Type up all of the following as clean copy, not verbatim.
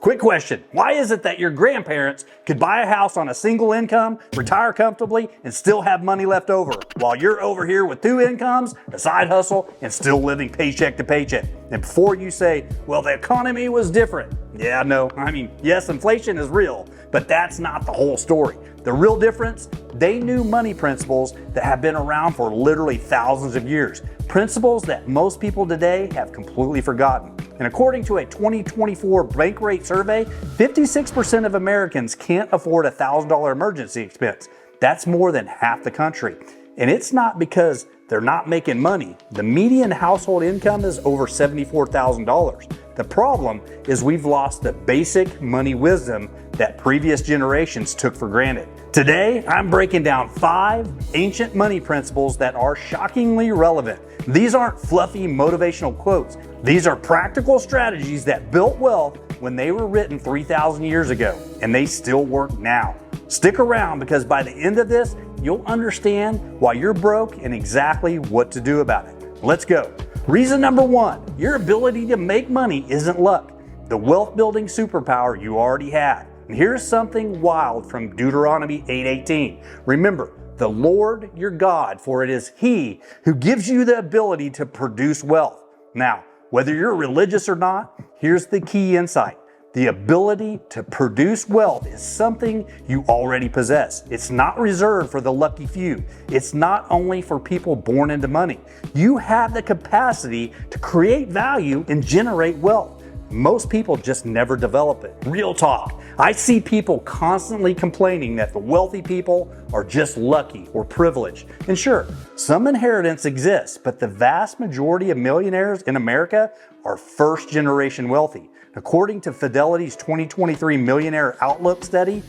Quick question, why is it that your grandparents could buy a house on a single income, retire comfortably, and still have money left over, while you're over here with two incomes, a side hustle, and still living paycheck to paycheck? And before you say, well, the economy was different. Yeah, no, yes, inflation is real, but that's not the whole story. The real difference, they knew money principles that have been around for literally thousands of years. Principles that most people today have completely forgotten. And according to a 2024 bank rate survey, 56% of Americans can't afford a $1,000 emergency expense. That's more than half the country. And it's not because they're not making money. The median household income is over $74,000. The problem is we've lost the basic money wisdom that previous generations took for granted. Today, I'm breaking down 5 ancient money principles that are shockingly relevant. These aren't fluffy motivational quotes. These are practical strategies that built wealth when they were written 3,000 years ago, and they still work now. Stick around, because by the end of this, you'll understand why you're broke and exactly what to do about it. Let's go. Reason number 1, your ability to make money isn't luck. The wealth building superpower you already had. And here's something wild from Deuteronomy 8:18. Remember, the Lord your God, for it is He who gives you the ability to produce wealth. Now, whether you're religious or not, here's the key insight. The ability to produce wealth is something you already possess. It's not reserved for the lucky few. It's not only for people born into money. You have the capacity to create value and generate wealth. Most people just never develop it. Real talk. I see people constantly complaining that the wealthy people are just lucky or privileged. And sure, some inheritance exists, but the vast majority of millionaires in America are first generation wealthy. According to Fidelity's 2023 Millionaire Outlook study,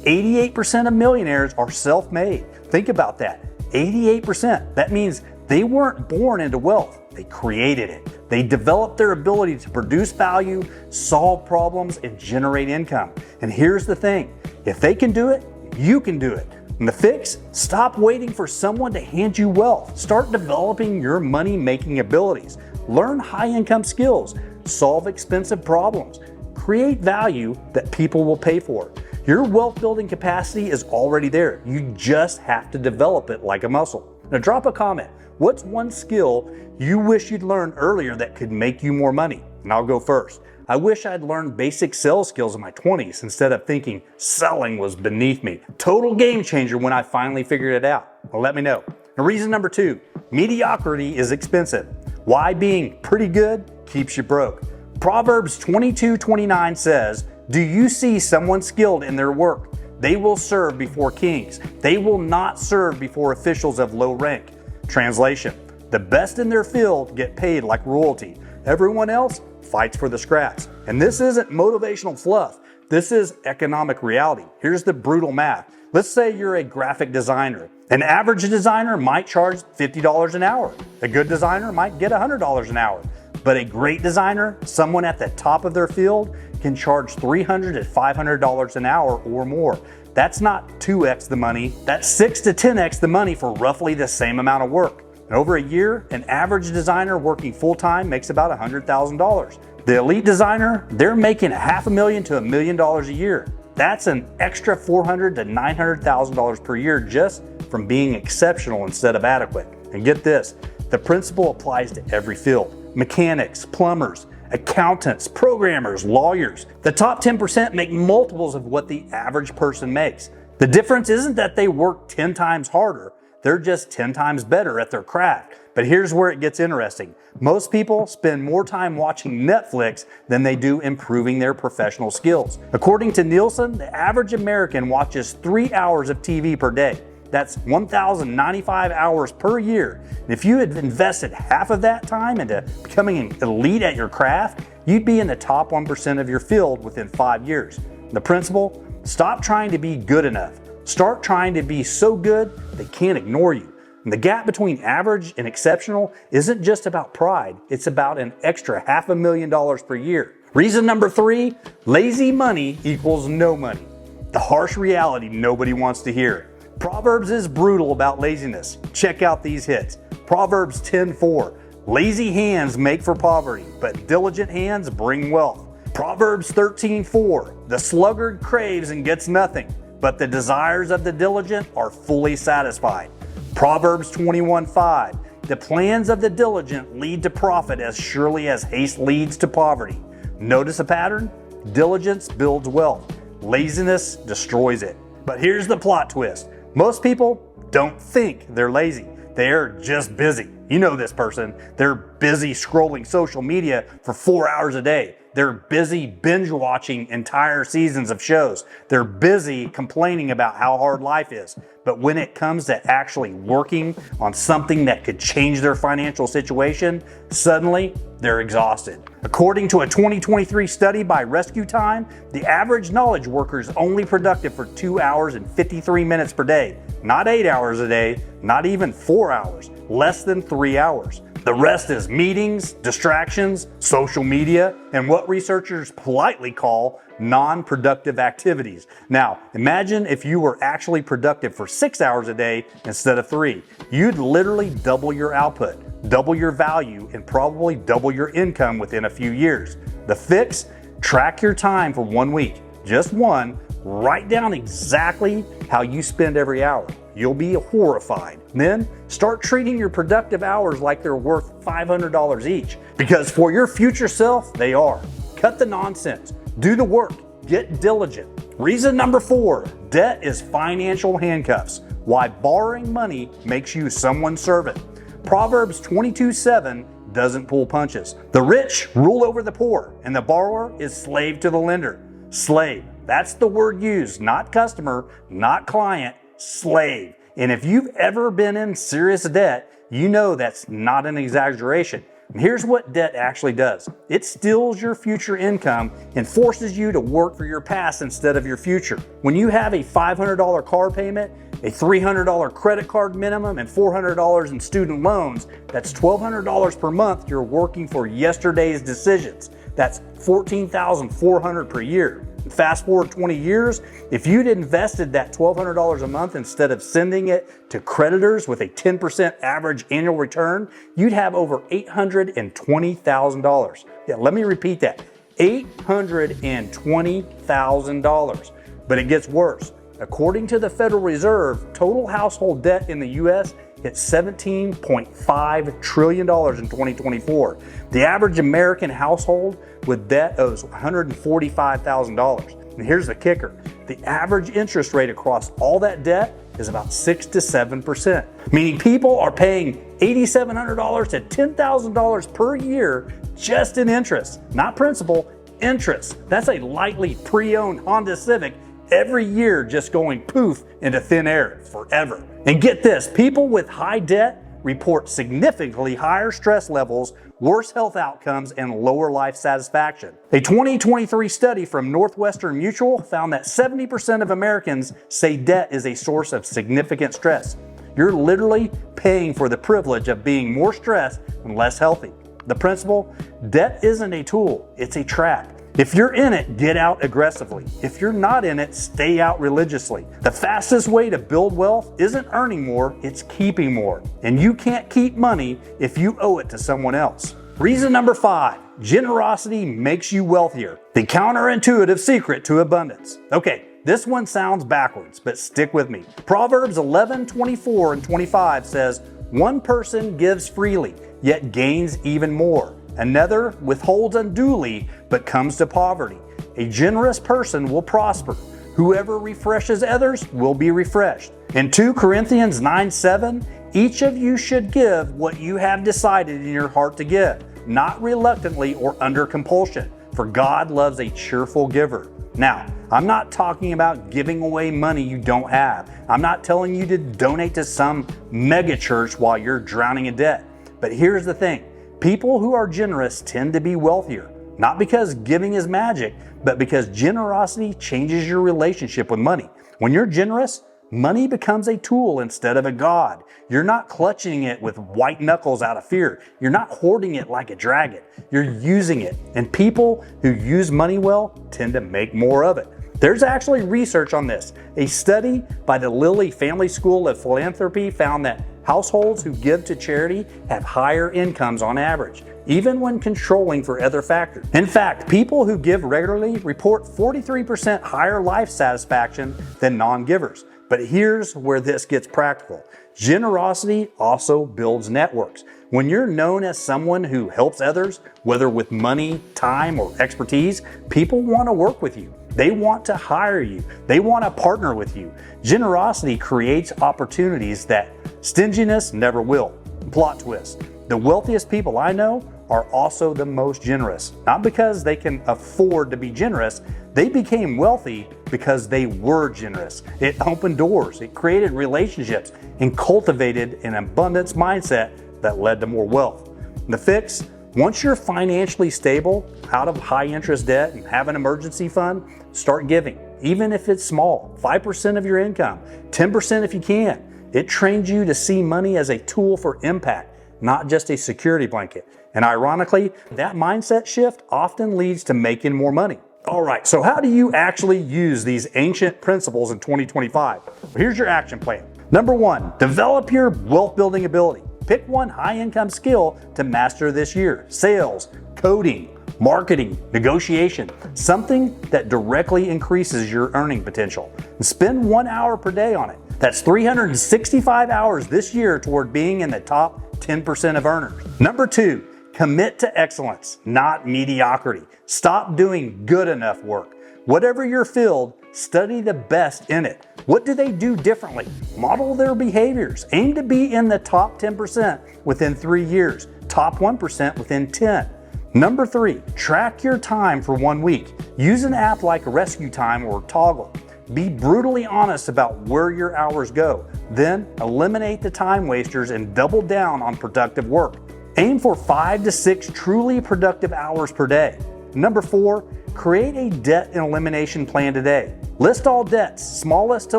88% of millionaires are self-made. Think about that. 88%. That means they weren't born into wealth. They created it. They developed their ability to produce value, solve problems, and generate income. And here's the thing. If they can do it, you can do it. And the fix? Stop waiting for someone to hand you wealth. Start developing your money-making abilities. Learn high-income skills. Solve expensive problems. Create value that people will pay for. Your wealth-building capacity is already there. You just have to develop it like a muscle. Now drop a comment. What's one skill you wish you'd learned earlier that could make you more money? And I'll go first. I wish I'd learned basic sales skills in my 20s instead of thinking selling was beneath me. Total game changer when I finally figured it out. Well, let me know. Now, reason number 2, mediocrity is expensive. Why being pretty good keeps you broke. Proverbs 22:29 says, "Do you see someone skilled in their work? They will serve before kings. They will not serve before officials of low rank." Translation: the best in their field get paid like royalty. Everyone else fights for the scraps. And this isn't motivational fluff. This is economic reality. Here's the brutal math. Let's say you're a graphic designer. An average designer might charge $50 an hour. A good designer might get $100 an hour. But a great designer, someone at the top of their field, can charge $300 to $500 an hour or more. That's not 2x the money, that's 6 to 10x the money for roughly the same amount of work. And over a year, an average designer working full-time makes about $100,000. The elite designer, they're making $500,000 to $1 million a year. That's an extra $400,000 to $900,000 per year just from being exceptional instead of adequate. And get this, the principle applies to every field. Mechanics, plumbers, accountants, programmers, lawyers. The top 10% make multiples of what the average person makes. The difference isn't that they work 10 times harder, they're just 10 times better at their craft. But here's where it gets interesting. Most people spend more time watching Netflix than they do improving their professional skills. According to Nielsen, the average American watches 3 hours of TV per day. That's 1,095 hours per year. And if you had invested half of that time into becoming an elite at your craft, you'd be in the top 1% of your field within 5 years. The principle? Stop trying to be good enough. Start trying to be so good they can't ignore you. And the gap between average and exceptional isn't just about pride, it's about an extra $500,000 per year. Reason number 3, lazy money equals no money. The harsh reality nobody wants to hear. Proverbs is brutal about laziness. Check out these hits. Proverbs 10:4. Lazy hands make for poverty, but diligent hands bring wealth. Proverbs 13:4, the sluggard craves and gets nothing, but the desires of the diligent are fully satisfied. Proverbs 21:5, the plans of the diligent lead to profit as surely as haste leads to poverty. Notice a pattern? Diligence builds wealth. Laziness destroys it. But here's the plot twist. Most people don't think they're lazy. They're just busy. You know this person. They're busy scrolling social media for 4 hours a day. They're busy binge watching entire seasons of shows. They're busy complaining about how hard life is. But when it comes to actually working on something that could change their financial situation, suddenly they're exhausted. According to a 2023 study by Rescue Time, the average knowledge worker is only productive for 2 hours and 53 minutes per day. Not 8 hours a day, not even 4 hours, less than 3 hours. The rest is meetings, distractions, social media, and what researchers politely call non-productive activities. Now, imagine if you were actually productive for 6 hours a day instead of 3. You'd literally double your output, double your value, and probably double your income within a few years. The fix? Track your time for 1 week, just one. Write down exactly how you spend every hour. You'll be horrified. Then start treating your productive hours like they're worth $500 each, because for your future self, they are. Cut the nonsense. Do the work. Get diligent. Reason number 4, debt is financial handcuffs. Why borrowing money makes you someone's servant. Proverbs 22:7 doesn't pull punches. The rich rule over the poor, and the borrower is slave to the lender. Slave. That's the word used, not customer, not client, slave. And if you've ever been in serious debt, you know that's not an exaggeration. And here's what debt actually does. It steals your future income and forces you to work for your past instead of your future. When you have a $500 car payment, a $300 credit card minimum, and $400 in student loans, that's $1,200 per month you're working for yesterday's decisions. That's $14,400 per year. Fast forward 20 years, if you'd invested that $1,200 a month instead of sending it to creditors with a 10% average annual return, you'd have over $820,000. Yeah, let me repeat that, $820,000. But it gets worse. According to the Federal Reserve, total household debt in the U.S. hit $17.5 trillion in 2024. The average American household with debt owes $145,000. And here's the kicker. The average interest rate across all that debt is about 6 to 7%, meaning people are paying $8,700 to $10,000 per year just in interest, not principal, interest. That's a lightly pre-owned Honda Civic every year just going poof into thin air forever. And get this, people with high debt report significantly higher stress levels, worse health outcomes, and lower life satisfaction. A 2023 study from Northwestern Mutual found that 70% of Americans say debt is a source of significant stress. You're literally paying for the privilege of being more stressed and less healthy. The principle? Debt isn't a tool, it's a trap. If you're in it, get out aggressively. If you're not in it, stay out religiously. The fastest way to build wealth isn't earning more, it's keeping more. And you can't keep money if you owe it to someone else. Reason number 5, generosity makes you wealthier. The counterintuitive secret to abundance. Okay, this one sounds backwards, but stick with me. Proverbs 11:24 and 25 says, "One person gives freely, yet gains even more. Another withholds unduly, but comes to poverty. A generous person will prosper. Whoever refreshes others will be refreshed." In 2 Corinthians 9:7, each of you should give what you have decided in your heart to give, not reluctantly or under compulsion, for God loves a cheerful giver. Now, I'm not talking about giving away money you don't have. I'm not telling you to donate to some mega church while you're drowning in debt. But here's the thing. People who are generous tend to be wealthier, not because giving is magic, but because generosity changes your relationship with money. When you're generous, money becomes a tool instead of a god. You're not clutching it with white knuckles out of fear. You're not hoarding it like a dragon. You're using it. And people who use money well tend to make more of it. There's actually research on this. A study by the Lilly Family School of Philanthropy found that households who give to charity have higher incomes on average. even when controlling for other factors. In fact, people who give regularly report 43% higher life satisfaction than non-givers. But here's where this gets practical. Generosity also builds networks. When you're known as someone who helps others, whether with money, time, or expertise, people want to work with you. They want to hire you. They want to partner with you. Generosity creates opportunities that stinginess never will. Plot twist. The wealthiest people I know are also the most generous. Not because they can afford to be generous, they became wealthy because they were generous. It opened doors, it created relationships, and cultivated an abundance mindset that led to more wealth. The fix: once you're financially stable, out of high interest debt, and have an emergency fund, start giving. Even if it's small, 5% of your income, 10% if you can. It trains you to see money as a tool for impact, not just a security blanket. And ironically, that mindset shift often leads to making more money. All right, so how do you actually use these ancient principles in 2025? Well, here's your action plan. Number 1, develop your wealth building ability. Pick one high income skill to master this year. Sales, coding, marketing, negotiation, something that directly increases your earning potential. And spend 1 hour per day on it. That's 365 hours this year toward being in the top 10% of earners. Number 2, commit to excellence, not mediocrity. Stop doing good enough work. Whatever your field, study the best in it. What do they do differently? Model their behaviors. Aim to be in the top 10% within 3 years, top 1% within 10. Number 3, track your time for 1 week. Use an app like Rescue Time or Toggle. Be brutally honest about where your hours go. Then eliminate the time wasters and double down on productive work. Aim for 5 to 6 truly productive hours per day. Number 4, create a debt and elimination plan today. List all debts, smallest to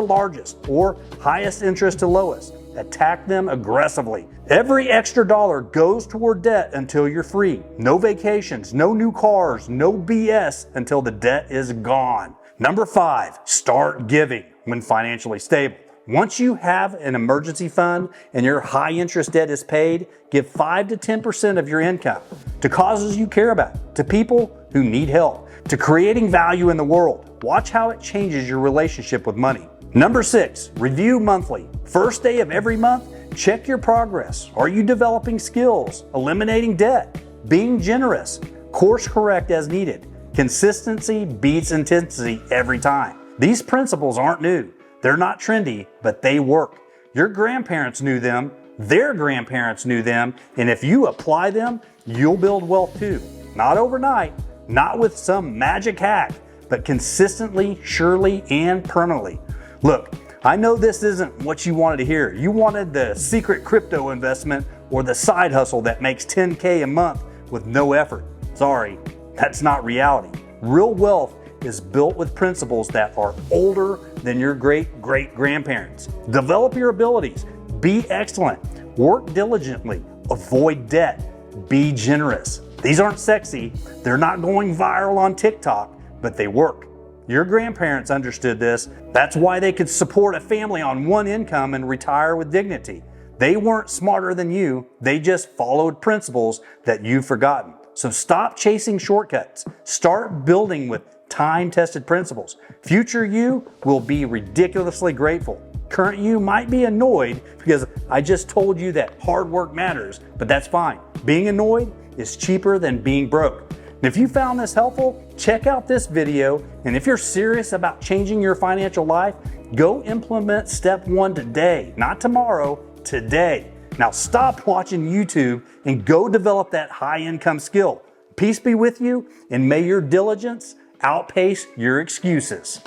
largest, or highest interest to lowest. Attack them aggressively. Every extra dollar goes toward debt until you're free. No vacations, no new cars, no BS until the debt is gone. Number 5, start giving when financially stable. Once you have an emergency fund and your high interest debt is paid, give 5 to 10% of your income to causes you care about, to people who need help, to creating value in the world. Watch how it changes your relationship with money. Number 6, review monthly. First day of every month, check your progress. Are you developing skills, eliminating debt, being generous, course correct as needed? Consistency beats intensity every time. These principles aren't new. They're not trendy, but they work. Your grandparents knew them, their grandparents knew them, and if you apply them, you'll build wealth too. Not overnight, not with some magic hack, but consistently, surely, and permanently. Look, I know this isn't what you wanted to hear. You wanted the secret crypto investment or the side hustle that makes 10K a month with no effort. Sorry, that's not reality. Real wealth is built with principles that are older than your great-great-grandparents. Develop your abilities. Be excellent. Work diligently. Avoid debt. Be generous. These aren't sexy. They're not going viral on TikTok, but they work. Your grandparents understood this. That's why they could support a family on one income and retire with dignity. They weren't smarter than you. They just followed principles that you've forgotten. So stop chasing shortcuts. Start building with time-tested principles. Future you will be ridiculously grateful. Current you might be annoyed because I just told you that hard work matters, but that's fine. Being annoyed is cheaper than being broke. And if you found this helpful, check out this video. And if you're serious about changing your financial life, go implement step 1 today, not tomorrow, today. Now stop watching YouTube and go develop that high income skill. Peace be with you, and may your diligence outpace your excuses.